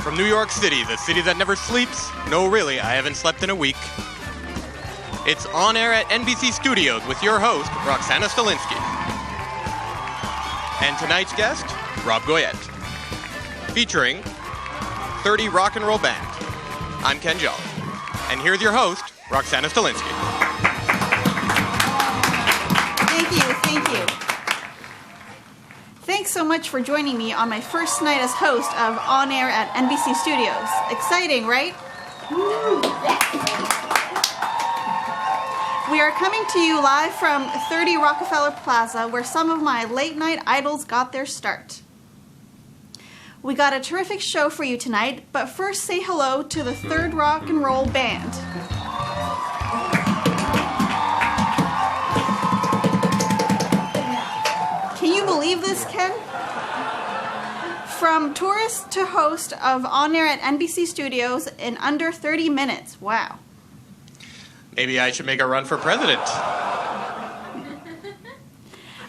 from New York City, the city that never sleeps. No, really, I haven't slept in a week. It's On Air at NBC Studios with your host, Roksana. And tonight's guest, Rob Goyette. Featuring 30 Rock and Roll Band. I'm Ken Jolly. And here's your host, Roksana. Thank you. Thanks so much for joining me on my first night as host of On Air at NBC Studios. Exciting, right? We are coming to you live from 30 Rockefeller Plaza, where some of my late-night idols got their start. We got a terrific show for you tonight, but first say hello to the Third Rock and Roll Band. Can you believe this, Ken? From tourist to host of On Air at NBC Studios in under 30 minutes. Wow. Maybe I should make a run for president.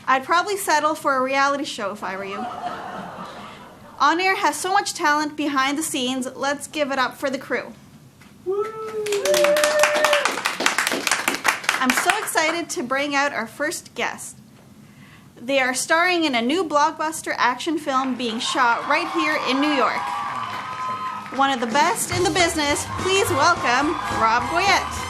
I'd probably settle for a reality show if I were you. On Air has so much talent behind the scenes. Let's give it up for the crew. I'm so excited to bring out our first guest. They are starring in a new blockbuster action film being shot right here in New York. One of the best in the business, please welcome Rob Goyette.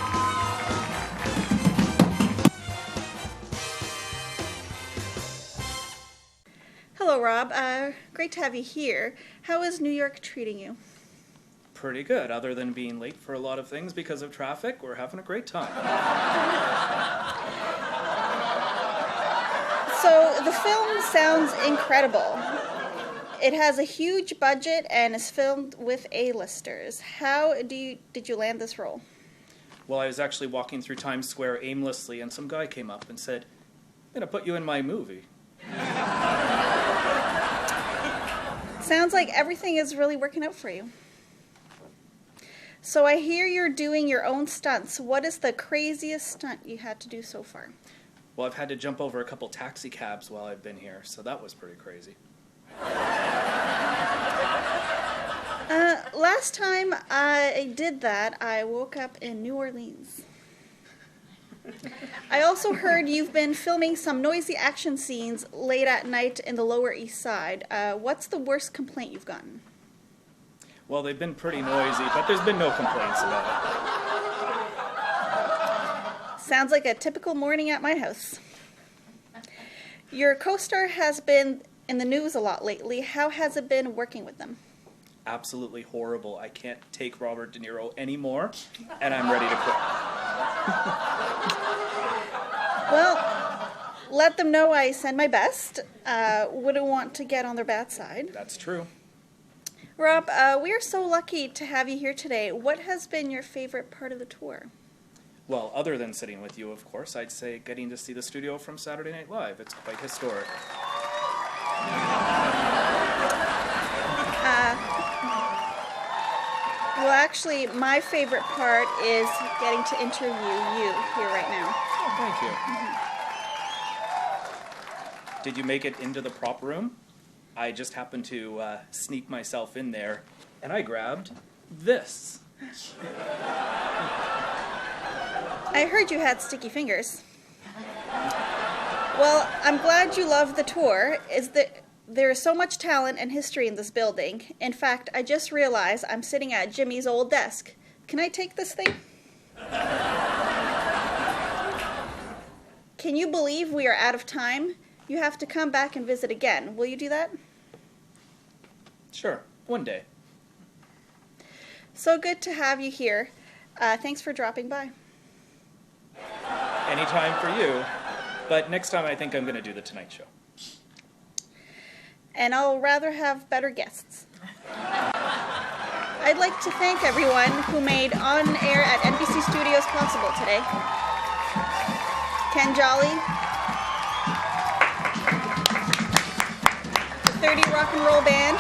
Hello, Rob. Great to have you here. How is New York treating you? Pretty good. Other than being late for a lot of things because of traffic, we're having a great time. So, the film sounds incredible. It has a huge budget and is filmed with A-listers. How did you land this role? Well, I was actually walking through Times Square aimlessly, and some guy came up and said, "I'm going to put you in my movie." Sounds like everything is really working out for you. So I hear you're doing your own stunts. What is the craziest stunt you had to do so far? Well, I've had to jump over a couple taxi cabs while I've been here, so that was pretty crazy. Last time I did that, I woke up in New Orleans. I also heard you've been filming some noisy action scenes late at night in the Lower East Side. What's the worst complaint you've gotten? Well, they've been pretty noisy, but there's been no complaints about it. Sounds like a typical morning at my house. Your co-star has been in the news a lot lately. How has it been working with them? Absolutely horrible. I can't take Robert De Niro anymore, and I'm ready to quit. Well, let them know I send my best. Wouldn't want to get on their bad side. That's true. Rob, we are so lucky to have you here today. What has been your favorite part of the tour? Well, other than sitting with you, of course, I'd say getting to see the studio from Saturday Night Live. It's quite historic. Well, actually, my favorite part is getting to interview you here right now. Oh, thank you. Did you make it into the prop room? I just happened to sneak myself in there, and I grabbed this. I heard you had sticky fingers. Well, I'm glad you love the tour. There is so much talent and history in this building. In fact, I just realized I'm sitting at Jimmy's old desk. Can I take this thing? Can you believe we are out of time? You have to come back and visit again. Will you do that? Sure, one day. So good to have you here. Thanks for dropping by. Anytime for you, but next time I think I'm going to do the Tonight Show. And I'll rather have better guests. I'd like to thank everyone who made On Air at NBC Studios possible today. Ken Jolly, the 30 Rock and Roll Band,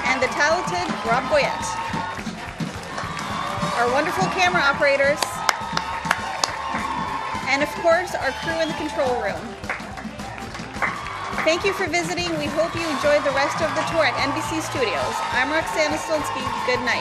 and the talented Rob Goyette. Our wonderful camera operators, and of course our crew in the control room. Thank you for visiting. We hope you enjoyed the rest of the tour at NBC Studios. I'm Roksana. Good night.